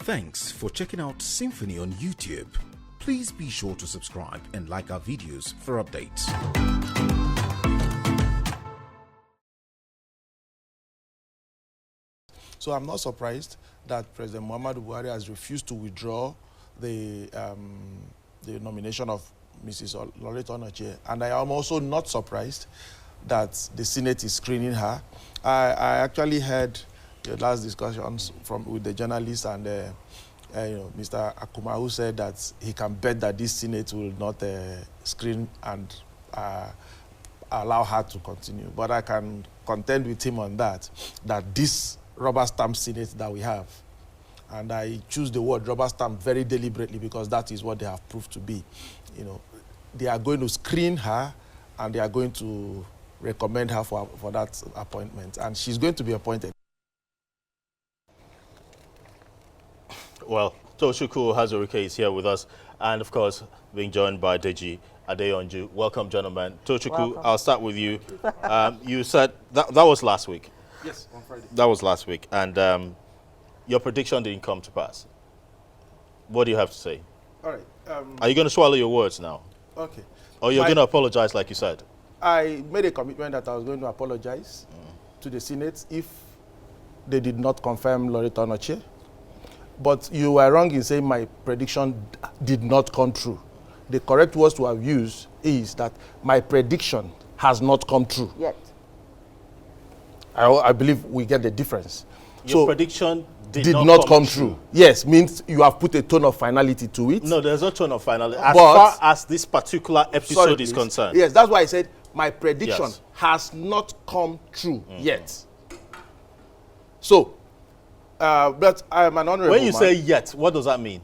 Thanks for checking out SYMFONI on YouTube. Please be sure to subscribe and like our videos for updates. So I'm not surprised that President Muhammadu Buhari has refused to withdraw the nomination of Mrs. Loretta Onochie. And I am also not surprised that the Senate is screening her. I actually heard the last discussions with the journalists and Mr. Akuma, who said that he can bet that this Senate will not screen and allow her to continue. But I can contend with him on that this rubber stamp Senate that we have, and I choose the word rubber stamp very deliberately because that is what they have proved to be. They are going to screen her and they are going to recommend her for that appointment, and she's going to be appointed. Well, Tochukwu Hazurike is here with us, and of course, being joined by Deji Adeyonju. Welcome, gentlemen. Tochukwu, welcome. I'll start with you. You said that was last week. Yes, on Friday. That was last week, and your prediction didn't come to pass. What do you have to say? All right. Are you going to swallow your words now? Okay. Or you're going to apologize like you said? I made a commitment that I was going to apologize to the Senate if they did not confirm Loretta Onochie. But you were wrong in saying my prediction did not come true. The correct words to have used is that my prediction has not come true. Yet. I believe we get the difference. Your prediction did not come true. Yes, means you have put a tone of finality to it. No, there's no tone of finality. As far as this particular episode is concerned. Yes, that's why I said my prediction has not come true yet. So, but I'm an honorable When you say yet, what does that mean?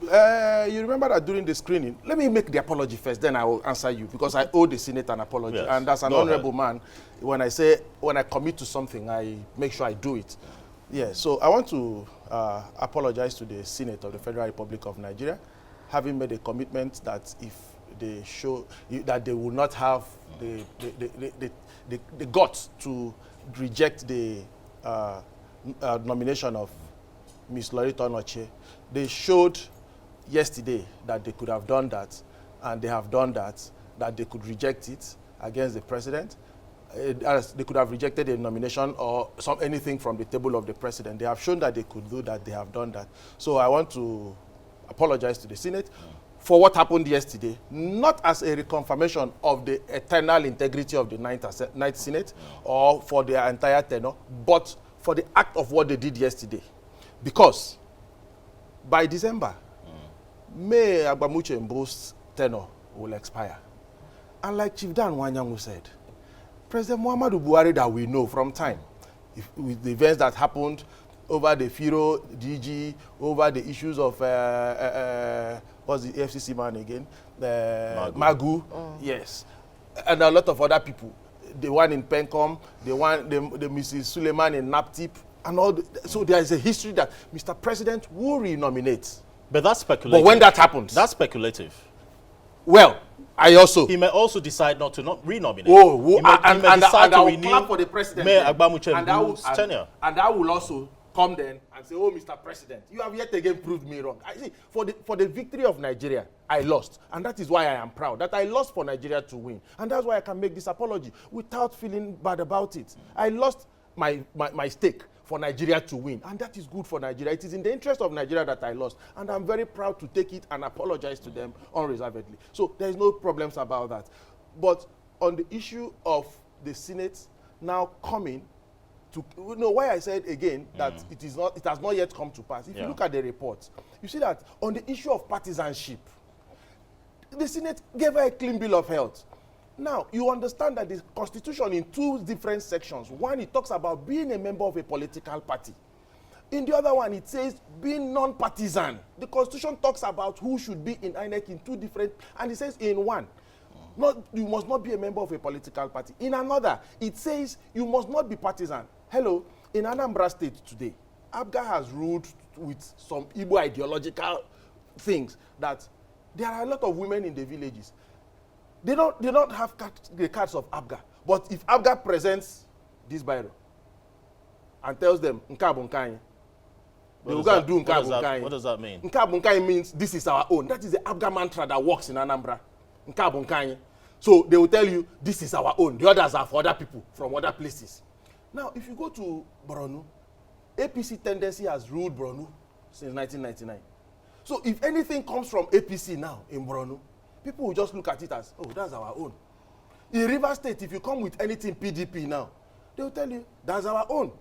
You remember that during the screening, let me make the apology first, then I will answer you, because I owe the Senate an apology. Yes. And as an honorable man, when I commit to something, I make sure I do it. Yeah, so I want to apologize to the Senate of the Federal Republic of Nigeria, having made a commitment that if they show that they will not have the guts to reject the nomination of Ms. Loretta Onochie. They showed yesterday that they could have done that, and they have done that they could reject it against the president. They could have rejected a nomination or anything from the table of the president. They have shown that they could do that. They have done that. So I want to apologize to the Senate for what happened yesterday, not as a reconfirmation of the eternal integrity of the Ninth Senate or for their entire tenure, but for the act of what they did yesterday. Because by December, May Agbamuche Mbo's tenure will expire. And like Chief Dan Wanyangu said, President Muhammadu Buhari that we know from time, with the events that happened over the Firo, DG, over the issues of, what's the FCC man again? Magu. Yes. And a lot of other people. The one in Pencom, the Mrs. Suleiman in NAPTIP, and all. So there is a history that Mr. President will renominate. But that's speculative. But when that happens, that's speculative. Well, he may also decide not to renominate. And I will clap for the president. Mayor Agbamuche Mbu's tenure. And I will also come then and say, oh, Mr. President, you have yet again proved me wrong. I see, for the victory of Nigeria, I lost. And that is why I am proud, that I lost for Nigeria to win. And that's why I can make this apology without feeling bad about it. I lost my stake for Nigeria to win. And that is good for Nigeria. It is in the interest of Nigeria that I lost. And I'm very proud to take it and apologize to them unreservedly. So there's no problems about that. But on the issue of the Senate now coming to, why I said again that it has not yet come to pass. If you look at the report, you see that on the issue of partisanship, the Senate gave her a clean bill of health. Now, you understand that the Constitution in two different sections. One, it talks about being a member of a political party. In the other one, it says being non-partisan. The Constitution talks about who should be in INEC in two different, and it says in one, you must not be a member of a political party. In another, it says you must not be partisan. Hello, in Anambra State today, ABGA has ruled with some Igbo ideological things that there are a lot of women in the villages. They don't have the cards of ABGA. But if ABGA presents this biro and tells them, They will go and do What does that mean? Nkabunkai means this is our own. That is the Abga mantra that works in Anambra. Nkabunkai. So they will tell you this is our own. The others are for other people from other places. Now, if you go to Borno, APC tendency has ruled Borno since 1999. So if anything comes from APC now in Borno, people will just look at it as, oh, that's our own. In River State, if you come with anything PDP now, they will tell you that's our own.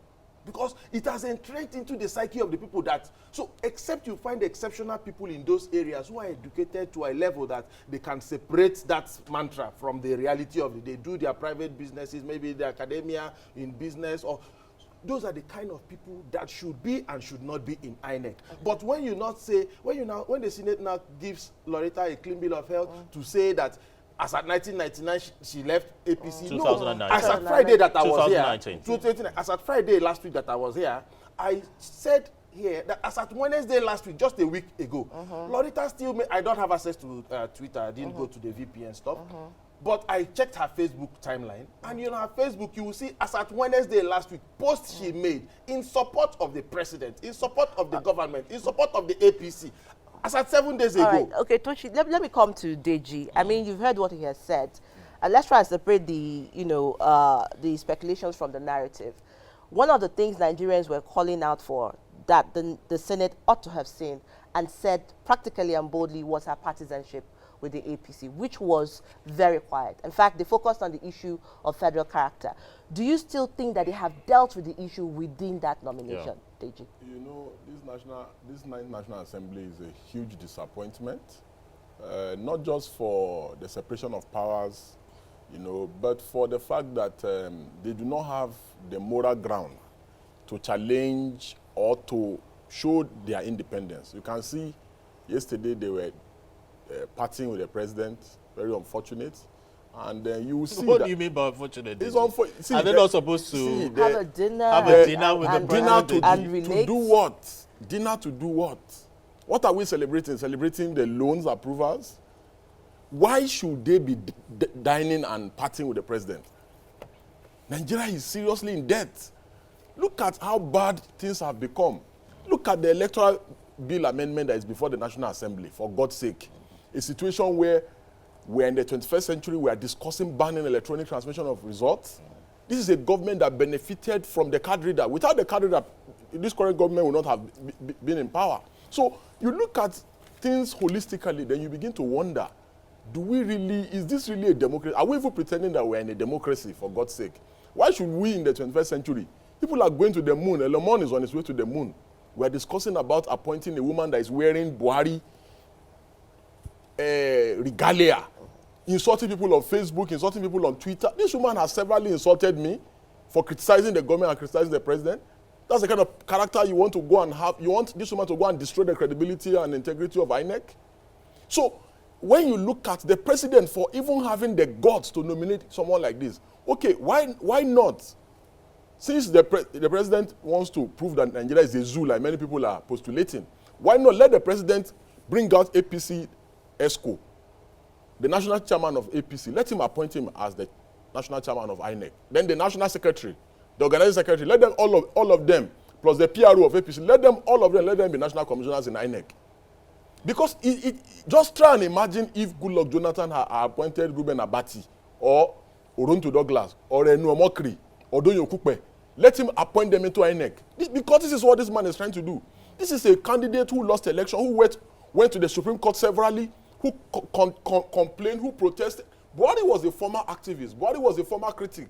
Because it has entrenched into the psyche of the people that, so except you find exceptional people in those areas who are educated to a level that they can separate that mantra from the reality of it. They do their private businesses, maybe the academia, in business, or those are the kind of people that should be and should not be in INEC. But when you not say, when the Senate now gives Loretta a clean bill of health to say that as at 1999 she left APC. 2019. No, as at Friday that I was here. 2019. As at Friday last week that I was here, I said here that as at Wednesday last week, just a week ago, Loretta still I don't have access to Twitter. I didn't go to the VPN stuff. But I checked her Facebook timeline, and you know, her Facebook, you will see as at Wednesday last week, posts she made in support of the president, in support of the government, in support of the APC. As at 7 days ago. Right. Okay, Tochi, let me come to Deji. I mean, you've heard what he has said. Let's try and separate the, the speculations from the narrative. One of the things Nigerians were calling out for that the Senate ought to have seen and said practically and boldly was her partisanship with the APC, which was very quiet. In fact, they focused on the issue of federal character. Do you still think that they have dealt with the issue within that nomination, Deji? You know, this 9th National Assembly is a huge disappointment, not just for the separation of powers, but for the fact that they do not have the moral ground to challenge or to show their independence. You can see yesterday they were partying with the president, very unfortunate. And you will see what do you mean by unfortunate? It's unfortunate. Are they not supposed to have a dinner? Have a dinner with the president? To do what? Dinner to do what? What are we celebrating? Celebrating the loans approvals? Why should they be dining and partying with the president? Nigeria is seriously in debt. Look at how bad things have become. Look at the Electoral Bill amendment that is before the National Assembly, for God's sake. A situation where we're in the 21st century, we are discussing banning electronic transmission of results. This is a government that benefited from the card reader. Without the card reader, this current government would not have been in power. So you look at things holistically, then you begin to wonder, is this really a democracy? Are we even pretending that we're in a democracy, for God's sake? Why should we in the 21st century? People are going to the moon. Elon Musk is on his way to the moon. We're discussing about appointing a woman that is wearing Buhari regalia, insulting people on Facebook, insulting people on Twitter. This woman has severally insulted me for criticizing the government and criticizing the president. That's the kind of character you want to go and have. You want this woman to go and destroy the credibility and integrity of INEC. So when you look at the president for even having the guts to nominate someone like this, okay, why not? Since the president wants to prove that Nigeria is a zoo, like many people are postulating, why not let the president bring out APC ESCO, the national chairman of APC, let him appoint him as the national chairman of INEC. Then the national secretary, the organizing secretary, let them all of them, plus the PRO of APC, let them be national commissioners in INEC. Because just try and imagine if Goodluck Jonathan had appointed Ruben Abati or Oronto Douglas or Enu Omokri or Donyo Kupe. Let him appoint them into INEC. Because this is what this man is trying to do. This is a candidate who lost election, who went to the Supreme Court severally, who complained, who protested. Buhari was a former activist. Buhari was a former critic.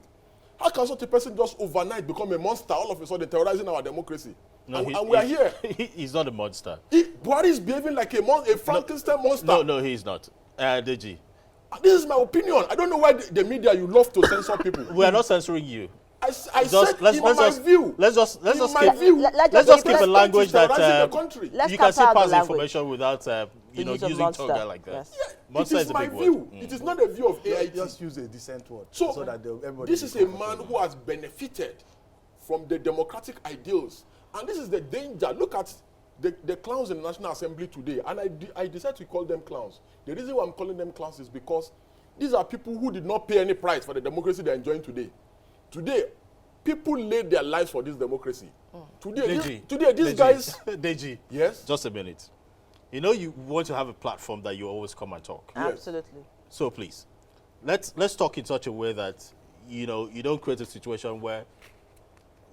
How can such a person just overnight become a monster, all of a sudden terrorizing our democracy? No, and we are here. He's not a monster. Buhari is behaving like a Frankenstein monster. No, he's not. Deji. This is my opinion. I don't know why the media, you love to censor people. We are not censoring you. I said, in my view. Let's just keep a language that you can still pass information without using tongue like that. Yes. Yeah, monster is my view. It is not a view of AIT. Just use a decent word. So that this is a man who has benefited from the democratic ideals. And this is the danger. Look at the clowns in the National Assembly today. And I decided to call them clowns. The reason why I'm calling them clowns is because these are people who did not pay any price for the democracy they're enjoying today. Today, people laid their lives for this democracy. Today, Deji, these guys... Deji, Yes? just a minute. You know you want to have a platform that you always come and talk. Yes. Absolutely. So please, let's talk in such a way that, you don't create a situation where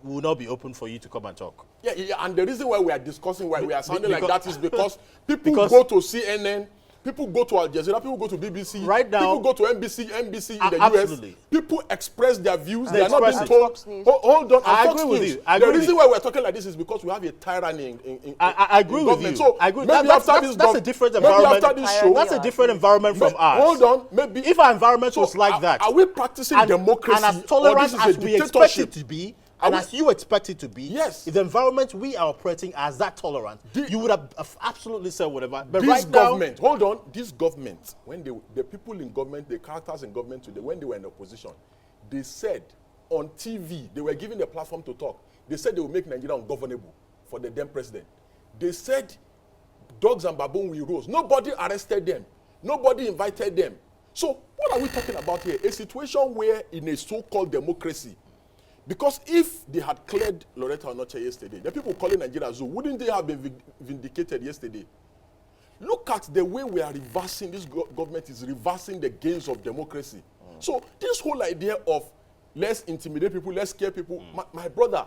we will not be open for you to come and talk. Yeah, and the reason why we are discussing why we are sounding like because- that is because people go to CNN, people go to Al Jazeera, people go to BBC, Right now- people go to NBC in the Absolutely. US. People express their views. They They are not being express told. Fox News. Hold on. I and Fox agree with News. you. I The agree with reason you. why we are talking like this is because we have a tyranny in I agree in with government. you. So I agree. maybe that's a different maybe environment. after this show, That's a different environment from ours. Hold on. Maybe If our environment was like are, that, are we practicing democracy and as tolerant or this is as a we expect dictatorship? it to be, Are and we- as you expect it to be, Yes. if the environment we are operating as that tolerant, you would have absolutely said whatever. But This right government, hold on, this government, when the people in government, the characters in government today, when they were in opposition, they said on TV, they were given a platform to talk. They said they will make Nigeria ungovernable for the then president. They said dogs and baboon will rose. Nobody arrested them. Nobody invited them. So what are we talking about here? A situation where in a so-called democracy, because if they had cleared Loretta Onoche yesterday, the people calling Nigeria zoo, wouldn't they have been vindicated yesterday? Look at the way we are reversing, this government is reversing the gains of democracy. So this whole idea of let's intimidate people, let's scare people, my brother,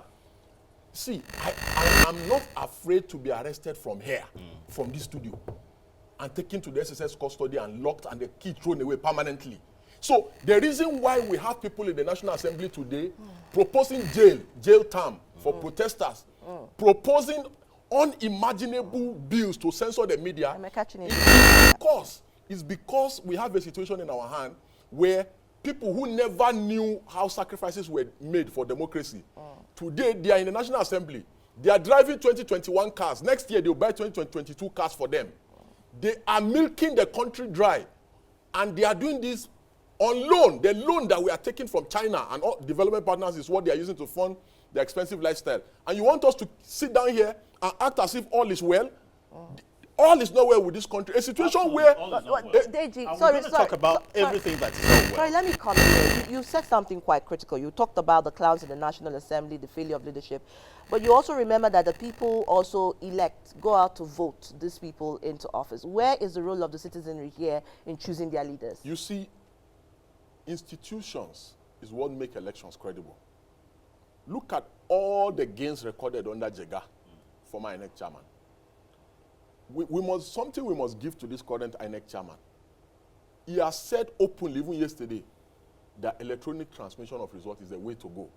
see, I am not afraid to be arrested from here, from this studio, and taken to the SSS custody and locked and the key thrown away permanently. So the reason why we have people in the National Assembly today proposing jail term for protesters, proposing unimaginable bills to censor the media, is because we have a situation in our hand where people who never knew how sacrifices were made for democracy, today they are in the National Assembly. They are driving 2021 cars. Next year they will buy 2022 cars for them. They are milking the country dry, and they are doing this on loan. The loan that we are taking from China and all development partners is what they are using to fund the expensive lifestyle. And you want us to sit down here and act as if all is well? All is not well with this country. A situation where... Deji, we're sorry, going to talk about everything that is not well. Sorry, let me come in here. You said something quite critical. You talked about the clowns in the National Assembly, the failure of leadership. But you also remember that the people also go out to vote these people into office. Where is the role of the citizenry here in choosing their leaders? You see, institutions is what make elections credible. Look at all the gains recorded under Jega, former INEC chairman. We must give to this current INEC chairman. He has said openly, even yesterday, that electronic transmission of results is the way to go.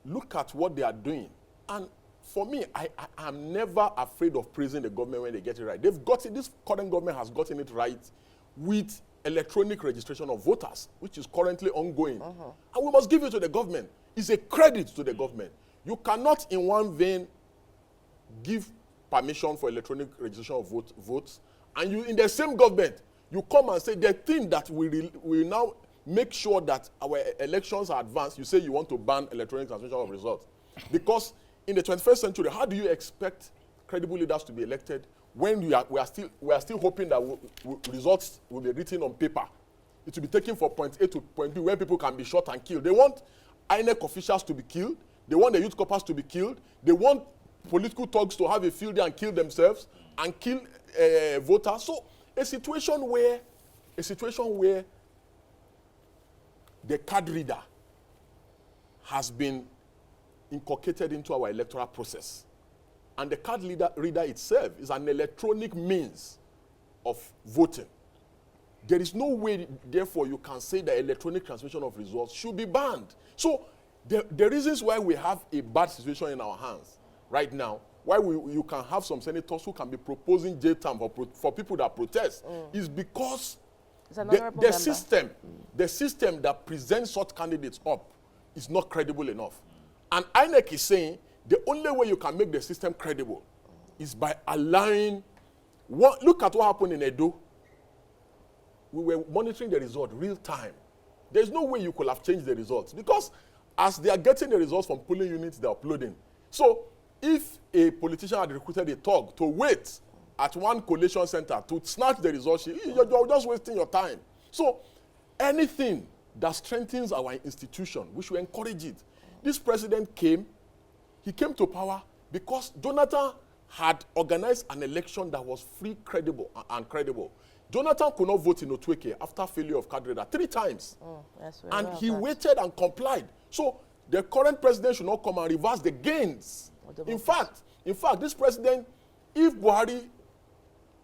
Look at what they are doing. And for me, I am never afraid of praising the government when they get it right. This current government has gotten it right with electronic registration of voters, which is currently ongoing. And we must give it to the government. It's a credit to the government. You cannot, in one vein, give permission for electronic registration of votes, and you, in the same government, you come and say the thing that we now make sure that our elections are advanced, you say you want to ban electronic transmission of results. Because in the 21st century, how do you expect credible leaders to be elected when we are still hoping that results will be written on paper? It will be taken from point A to point B where people can be shot and killed. They want INEC officials to be killed. They want the youth corpers to be killed. They want political thugs to have a field day and kill themselves and kill voters. So a situation where the card reader has been inculcated into our electoral process, and the card reader itself is an electronic means of voting. There is no way, therefore, you can say that electronic transmission of results should be banned. So the reasons why we have a bad situation in our hands right now, why you can have some senators who can be proposing jail term for people that protest, is because the system that presents such candidates up is not credible enough. And INEC is saying the only way you can make the system credible is by allowing... Look at what happened in Edo. We were monitoring the result real time. There's no way you could have changed the results, because as they are getting the results from polling units, they're uploading. So if a politician had recruited a thug to wait at one collation center to snatch the results, you're just wasting your time. So anything that strengthens our institution, we should encourage it. This president came, he came to power because Jonathan had organized an election that was free, credible, and credible. Jonathan could not vote in Otueke after failure of card reader 3 times. And he waited and complied. So the current president should not come and reverse the gains. In fact, this president, if Buhari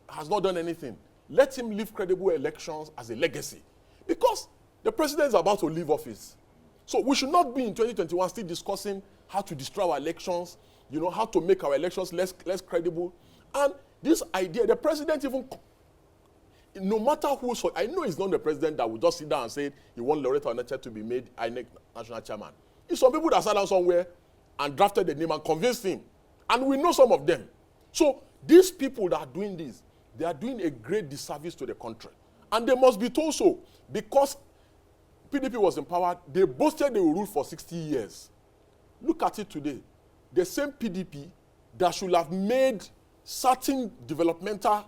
has not done anything, let him leave credible elections as a legacy. Because the president is about to leave office. So we should not be in 2021 still discussing how to destroy our elections, you know, how to make our elections less credible. And this idea, the president even, no matter who, so I know he's not the president that will just sit down and say he wants Loretta Onitsha to be made INEC national chairman. It's some people that sat down somewhere and drafted the name and convinced him. And we know some of them. So these people that are doing this, they are doing a great disservice to the country. And they must be told so. Because PDP was in power, they boasted they will rule for 60 years. Look at it today. The same PDP that should have made certain developmental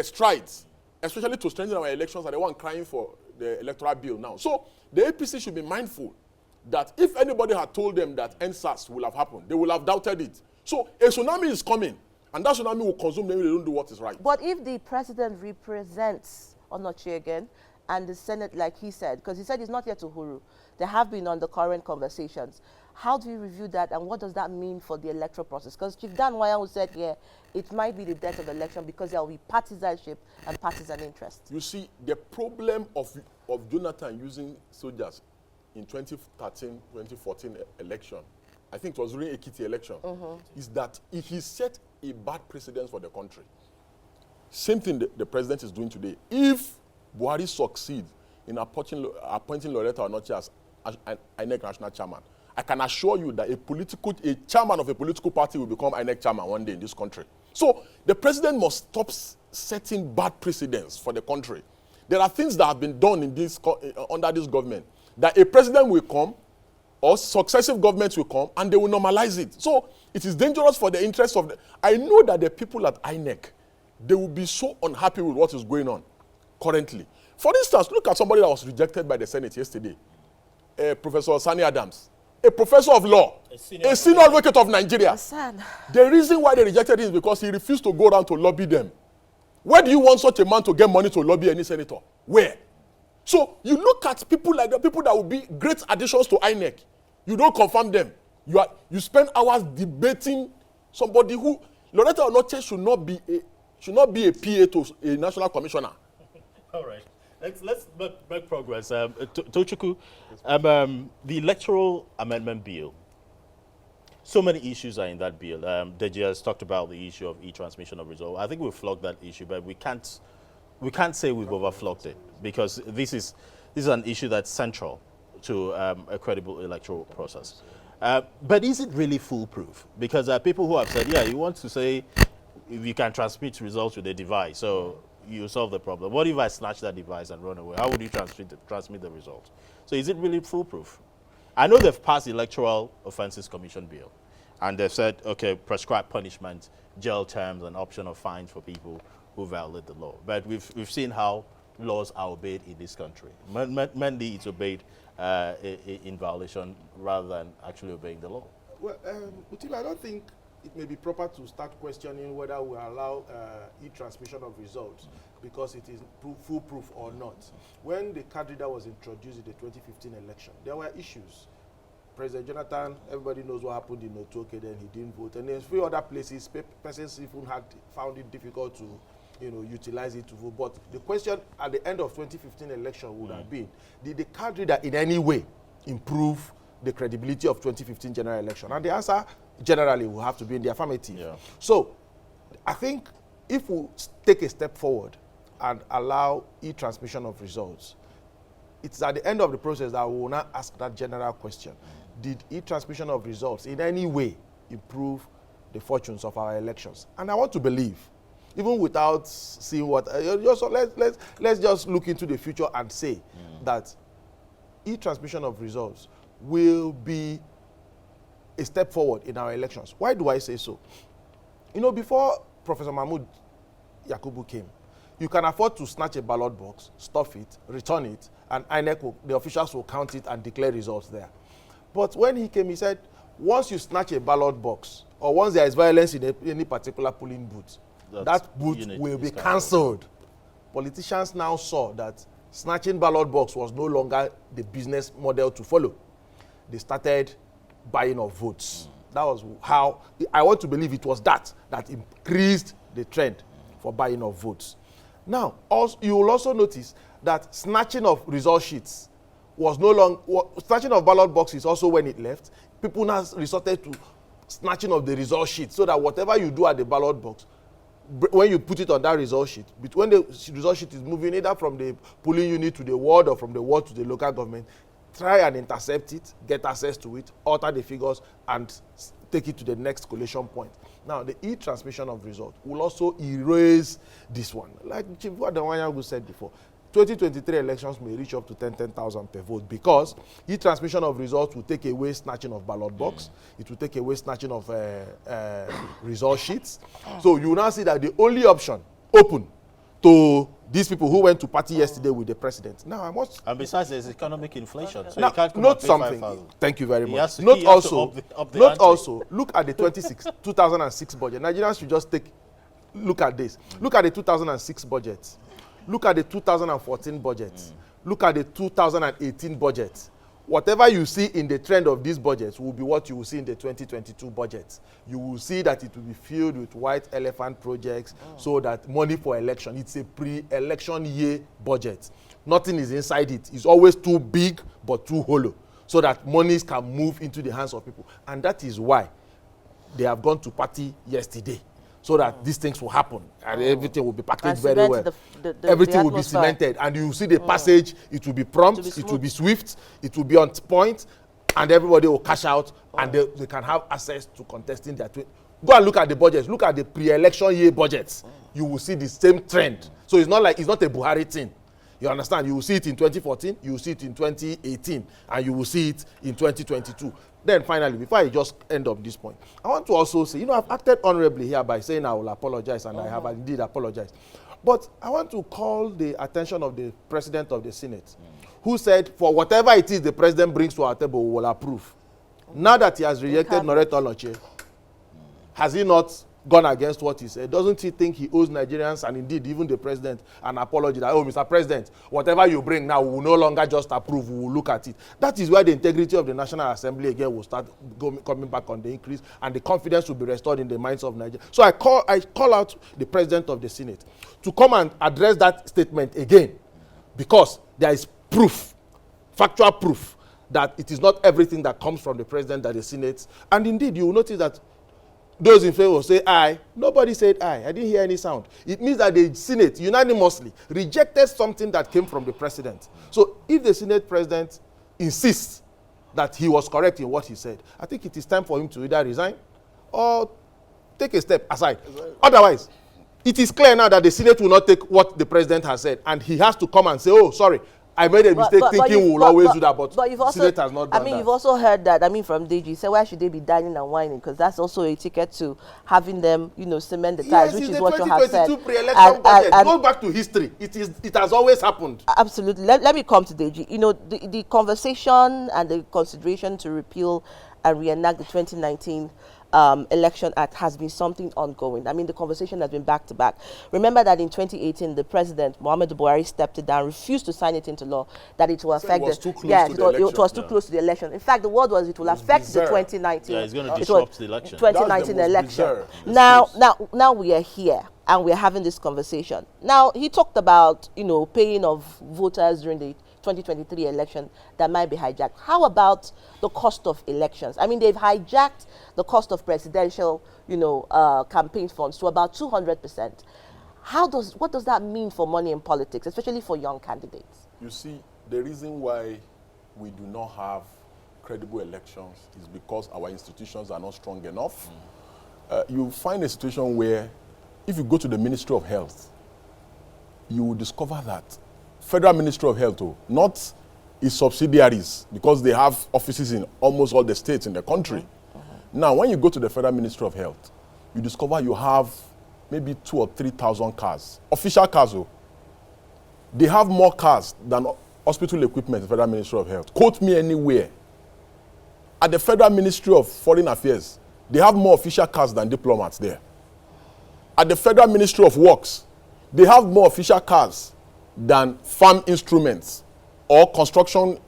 strides, especially to strengthen our elections, are the one crying for the Electoral Bill now. So the APC should be mindful that if anybody had told them that NSAS will have happened, they will have doubted it. So a tsunami is coming, and that tsunami will consume them if they don't do what is right. But if the president represents Onochie again, and the Senate, like he said, because he said he's not yet to Huru, they have been on the current conversations. How do you review that, and what does that mean for the electoral process? Because Chief Dan Wayan said here, it might be the death of the election because there will be partisanship and partisan interest. You see, the problem of Jonathan using soldiers in 2013, 2014 election, I think it was during Ekiti election, is that he set a bad precedent for the country. Same thing the president is doing today. If Buhari succeeds in appointing Loretta Onitsha as INEC national chairman, I can assure you that a chairman of a political party will become INEC chairman one day in this country. So the president must stop setting bad precedents for the country. There are things that have been done in this under this government that a president will come or successive governments will come and they will normalize it. So it is dangerous for the interests of the... I know that the people at INEC, they will be so unhappy with what is going on currently. For instance, look at somebody that was rejected by the Senate yesterday, Professor Sani Adams, a professor of law, a senior advocate of Nigeria. The reason why they rejected him is because he refused to go around to lobby them. Where do you want such a man to get money to lobby any senator? Where? So you look at people like that, people that will be great additions to INEC. You don't confirm them. You spend hours debating somebody who... Loretta Onitsha should not be a PA to a national commissioner. All right. Let's make progress. Tochukwu, the Electoral Amendment Bill, so many issues are in that bill. Deji has talked about the issue of e-transmission of results. I think we've flogged that issue, but we can't say we've overflogged it because this is an issue that's central to a credible electoral process. But is it really foolproof? Because there are people who have said, yeah, you want to say if you can transmit results with a device, so you solve the problem. What if I snatch that device and run away? How would you transmit the results? So is it really foolproof? I know they've passed the Electoral Offences Commission bill, and they've said, okay, prescribe punishment, jail terms, and option of fines for people who violate the law. But we've seen how laws are obeyed in this country. Mainly it's obeyed in violation rather than actually obeying the law. Well, Utila, I don't think it may be proper to start questioning whether we allow e-transmission of results because it is foolproof or not. When the card reader was introduced in the 2015 election, there were issues. President Jonathan, everybody knows what happened in Otueke, then he didn't vote. And in a few other places, persons even found it difficult to utilize it to vote. But the question at the end of 2015 election would have been, did the card reader in any way improve the credibility of 2015 general election? And the answer generally will have to be in the affirmative. Yeah. So I think if we take a step forward and allow e-transmission of results, it's at the end of the process that we will now ask that general question. Did e-transmission of results in any way improve the fortunes of our elections? And I want to believe, even without seeing what, let's just look into the future and say that e-transmission of results will be a step forward in our elections. Why do I say so? Before Professor Mahmoud Yakubu came, you can afford to snatch a ballot box, stuff it, return it, and INEC the officials will count it and declare results there. But when he came, he said, once you snatch a ballot box, or once there is violence in any particular polling booth, that booth will be cancelled. Politicians now saw that snatching ballot box was no longer the business model to follow. They started buying of votes. That was how, I want to believe it was that increased the trend for buying of votes. Now, also, you will also notice that snatching of result sheets was no longer, snatching of ballot boxes also when it left, people now resorted to snatching of the result sheet, so that whatever you do at the ballot box, when you put it on that result sheet, when the result sheet is moving either from the polling unit to the ward or from the ward to the local government, try and intercept it, get access to it, alter the figures, and take it to the next collation point. Now, the e-transmission of results will also erase this one. Like Chief Wadawanya said before, 2023 elections may reach up to 10,000 per vote, because e-transmission of results will take away snatching of ballot box. It will take away snatching of result sheets. So you will now see that the only option open to these people who went to party yesterday with the president. Now I must. And besides, there's economic inflation, so now, you can't come note something. Thank you very much. Note also, look at the 2006 budget. Nigerians should just look at this. Look at the 2006 budget. Look at the 2014 budget. Look at the 2018 budget. Whatever you see in the trend of these budgets will be what you will see in the 2022 budget. You will see that it will be filled with white elephant projects, so that money for election. It's a pre-election year budget. Nothing is inside it. It's always too big but too hollow, so that monies can move into the hands of people. And that is why they have gone to party yesterday, so that these things will happen and everything will be packaged very well. Everything will be cemented, and you see the passage. It will be prompt, it will be swift, it will be on point, and everybody will cash out, and they can have access to contesting their tweet. Go and look at the budgets. Look at the pre-election year budgets. You will see the same trend. So it's not like, it's not a Buhari thing. You understand? You will see it in 2014, you will see it in 2018, and you will see it in 2022. Then finally, before I just end up this point, I want to also say, I've acted honorably here by saying I will apologize, and I have indeed apologized. But I want to call the attention of the President of the Senate, who said, for whatever it is the President brings to our table, we will approve. Now that he has rejected Noreth Oloche, has he not gone against what he said? Doesn't he think he owes Nigerians, and indeed even the President, an apology that, Mr. President, whatever you bring now, we will no longer just approve, we will look at it. That is where the integrity of the National Assembly again will start coming back on the increase, and the confidence will be restored in the minds of Nigerians. So I call out the President of the Senate to come and address that statement again, because there is proof, factual proof, that it is not everything that comes from the President that the Senate, and indeed you will notice that those in favor will say aye. Nobody said aye. I didn't hear any sound. It means that the Senate unanimously rejected something that came from the President. So if the Senate President insists that he was correct in what he said, I think it is time for him to either resign or take a step aside. Otherwise, it is clear now that the Senate will not take what the President has said, and he has to come and say, oh, sorry, I made a mistake thinking we will always do that, but you've also, Senate has not done that. You've also heard that, from DG, so why should they be dining and whining? Because that's also a ticket to having them, cement the ties, which is what you have said. 2022 pre-election budget. Go back to history. It has always happened. Absolutely. Let me come to DG. The conversation and the consideration to repeal and reenact the 2019 Election Act has been something ongoing. The conversation has been back to back. Remember that in 2018, the President, Muhammadu Buhari, stepped it down, refused to sign it into law, that it will affect it was too close to the election. In fact, the word was it will affect the 2019. Yeah, it's going to disrupt the election. 2019 election. Now we are here, and we are having this conversation. Now, he talked about, paying of voters during the 2023 election that might be hijacked. How about the cost of elections? They've hijacked the cost of presidential, campaign funds to about 200%. What does that mean for money in politics, especially for young candidates? You see, the reason why we do not have credible elections is because our institutions are not strong enough. You find a situation where, if you go to the Ministry of Health, you will discover that Federal Ministry of Health, not its subsidiaries, because they have offices in almost all the states in the country. Now, when you go to the Federal Ministry of Health, you discover you have maybe 2,000 or 3,000 cars, official cars. They have more cars than hospital equipment in the Federal Ministry of Health. Quote me anywhere at the Federal Ministry of Foreign Affairs, they have more official cars than diplomats there. At the Federal Ministry of Works, they have more official cars than farm instruments or construction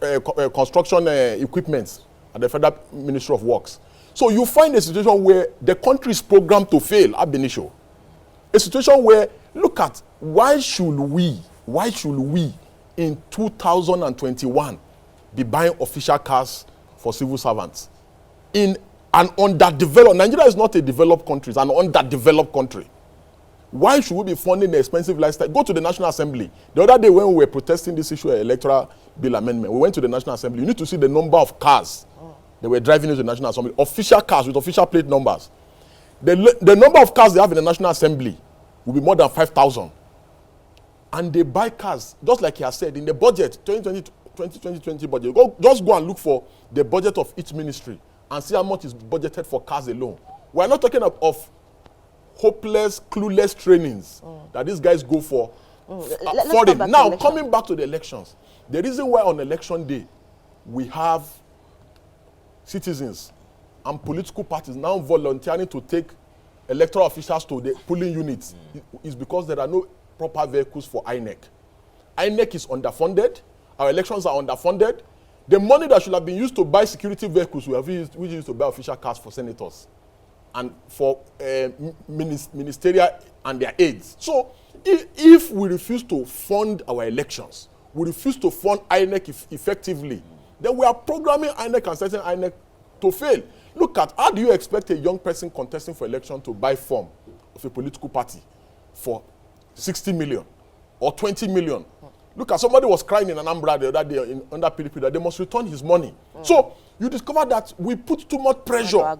equipment at the Federal Ministry of Works. So you find a situation where the country is programmed to fail ab initio. A situation where, look at, why should we in 2021 be buying official cars for civil servants in an underdeveloped, Nigeria is not a developed country, it's an underdeveloped country. Why should we be funding the expensive lifestyle? Go to the National Assembly. The other day when we were protesting this issue of Electoral Bill Amendment, we went to the National Assembly. You need to see the number of cars that were driving into the National Assembly, official cars with official plate numbers. The number of cars they have in the National Assembly will be more than 5,000. And they buy cars, just like he has said, in the budget, 2020 budget. Just go and look for the budget of each ministry and see how much is budgeted for cars alone. We're not talking of hopeless, clueless trainings that these guys go for. Now, coming back to the elections, the reason why on election day we have citizens and political parties now volunteering to take electoral officials to the polling units is because there are no proper vehicles for INEC. INEC is underfunded. Our elections are underfunded. The money that should have been used to buy security vehicles we used to buy official cars for senators and for ministerial and their aides. So if we refuse to fund our elections, we refuse to fund INEC effectively, then we are programming INEC and setting INEC to fail. Look at, how do you expect a young person contesting for election to buy form of a political party for 60 million or 20 million? Look at, somebody was crying in Anambra the other day under PDP that they must return his money. So you discover that we put too much pressure.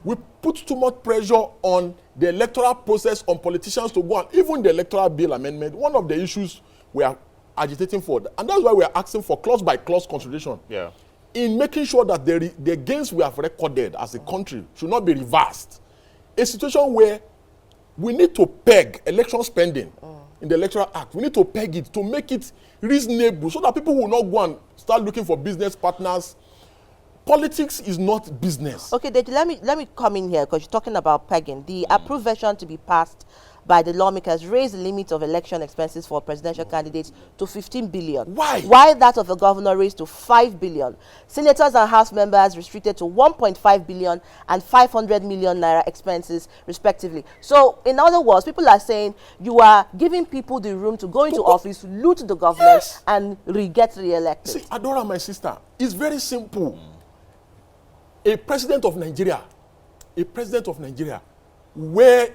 We put too much pressure on the electoral process, on politicians to go on. Even the Electoral Bill Amendment, one of the issues we are agitating for, and that's why we are asking for clause-by-clause consideration. Yeah. In making sure that the gains we have recorded as a country should not be reversed. A situation where we need to peg election spending in the Electoral Act. We need to peg it to make it reasonable so that people will not go and start looking for business partners. Politics is not business. Okay, Deji, let me come in here because you're talking about pegging. The approved version to be passed by the lawmakers raised the limit of election expenses for presidential candidates to 15 billion. Why? While that of the governor raised to 5 billion. Senators and House members restricted to 1.5 billion and 500 million naira expenses, respectively. So, in other words, people are saying you are giving people the room to go into office, loot the government, and get re-elected. See, Adora, my sister, it's very simple. A president of Nigeria, where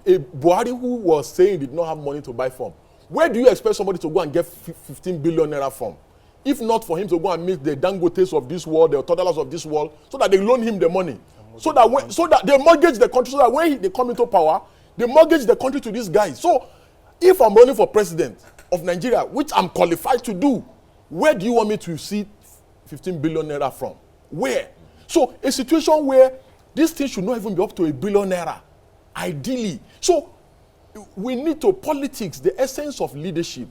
a Buhari who was saying he did not have money to buy form, where do you expect somebody to go and get 15 billion naira from? If not for him to go and meet the Dangotes of this world, the toddlers of this world, so that they loan him the money, so that they mortgage the country, so that when they come into power, they mortgage the country to these guys. So, if I'm running for president of Nigeria, which I'm qualified to do, where do you want me to see 15 billion naira from? Where? So, a situation where this thing should not even be up to 1 billion naira, ideally. So, we need to, politics, the essence of leadership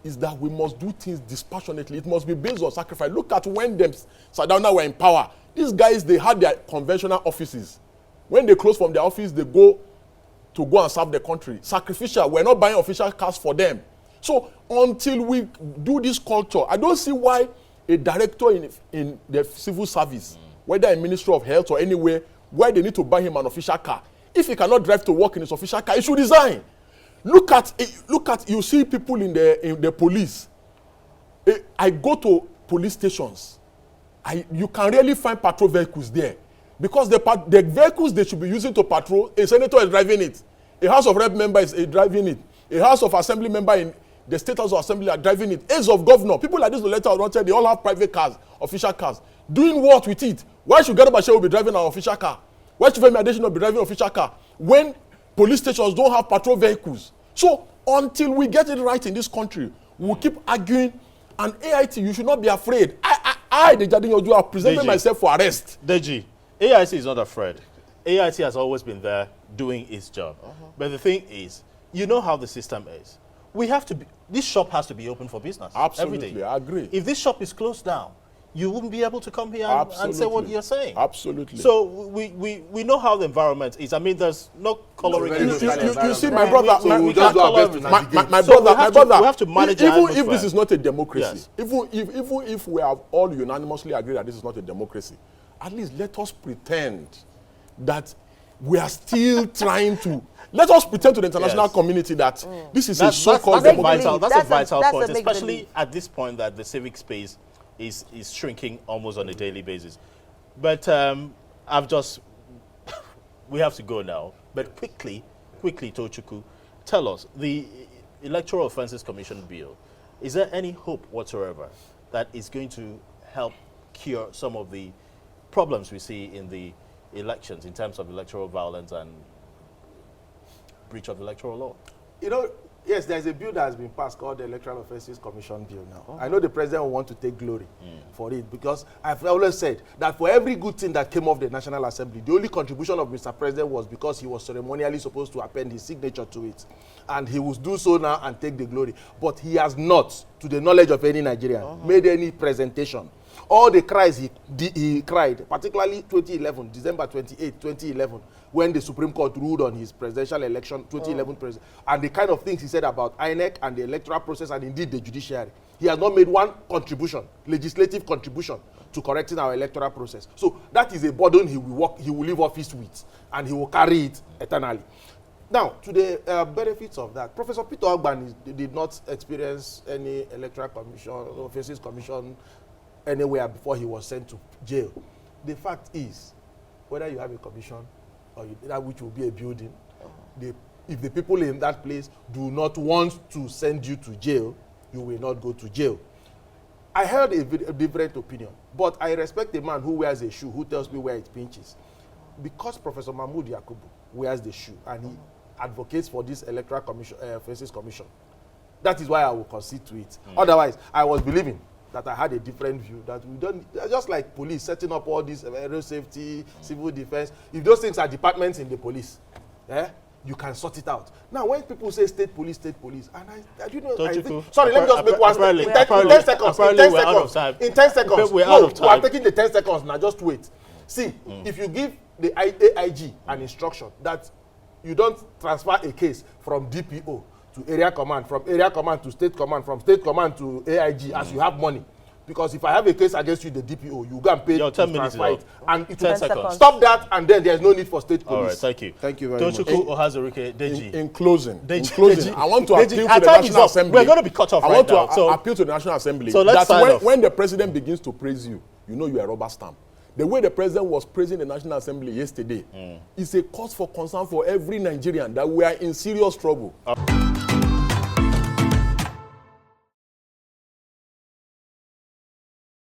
is that we must do things dispassionately. It must be based on sacrifice. Look at when them Sardauna were in power. These guys, they had their conventional offices. When they close from their office, they go and serve the country. Sacrificial, we're not buying official cars for them. So, until we do this culture, I don't see why a director in the civil service, whether in Ministry of Health or anywhere, why they need to buy him an official car. If he cannot drive to work in his official car, he should resign. Look at you see people in the police. I go to police stations. You can really find patrol vehicles there. Because the vehicles they should be using to patrol, a senator is driving it. A House of Rep member is driving it. A House of Assembly member in the State House of Assembly are driving it. Aides of governor, people like this, they all have private cars, official cars. Doing what with it? Why should Garba Shehu be driving an official car? Why should Femi Adesina be driving an official car? When police stations don't have patrol vehicles. So, until we get it right in this country, we'll keep arguing. And AIT, you should not be afraid. The Jadin Oju, have presented myself for arrest. Deji, AIT is not afraid. AIT has always been there doing its job. But the thing is, you know how the system is. This shop has to be open for business. Absolutely, every day. I agree. If this shop is closed down, you wouldn't be able to come here and say what you're saying. Absolutely. So we know how the environment is. I mean, there's no coloring. You see, my brother, we just do our best to navigate. my So brother, we have to manage even our if this atmosphere. is not a democracy, Yes. even if we have all unanimously agreed that this is not a democracy, at least let us pretend that we are still trying to. Let us pretend to the international Yes. community that this is That's a so-called a democracy. vital. That's a vital that's a point, make especially believe. at this point that the civic space is shrinking almost on a daily basis. But we have to go now. But quickly, Tochukwu, tell us, the Electoral Offences Commission Bill, is there any hope whatsoever that is going to help cure some of the problems we see in the elections in terms of electoral violence and breach of electoral law? You know, yes, there's a bill that has been passed called the Electoral Offences Commission Bill now. I know the president will want to take glory for it, because I've always said that for every good thing that came off the National Assembly, the only contribution of Mr. President was because he was ceremonially supposed to append his signature to it. And he will do so now and take the glory. But he has not, to the knowledge of any Nigerian, made any presentation. All the cries he cried, particularly 2011, December 28, 2011, when the Supreme Court ruled on his presidential election, 2011 president, and the kind of things he said about INEC and the electoral process and indeed the judiciary. He has not made one contribution, legislative contribution, to correcting our electoral process. So that is a burden he will leave office with, and he will carry it eternally. Now, to the benefits of that, Professor Peter Ogban did not experience any electoral commission, offences commission anywhere before he was sent to jail. The fact is, whether you have a commission or that which will be a building, if the people in that place do not want to send you to jail, you will not go to jail. I heard a different opinion, but I respect a man who wears a shoe, who tells me where it pinches. Because Professor Mahmood Yakubu wears the shoe and he advocates for this Electoral Commission, Offences Commission, that is why I will concede to it. Otherwise, I was believing that I had a different view, that we don't, just like police setting up all this aerial safety, civil defense, if those things are departments in the police, you can sort it out. Now, when people say state police, and I sorry, let me just make one statement. In 10 seconds. In 10 seconds. We're out of time. We are taking the 10 seconds now, just wait. See, if you give the AIG an instruction that you don't transfer a case from DPO to area command, from area command to state command, from state command to AIG, as you have money. Because if I have a case against you, the DPO, you go and pay to transfer it. And it will 10 seconds. stop that, and then there's no need for state police. All right, thank you. Thank you very much. Tochukwu Ohazurike, Deji. In closing, Deji, I want to Deji, appeal our to the time is National up. Assembly. We're going to be cut off I right now. want to appeal to the National Assembly So let's sign off. when the president begins to praise you, you know you are a rubber stamp. The way the president was praising the National Assembly yesterday is a cause for concern for every Nigerian that we are in serious trouble.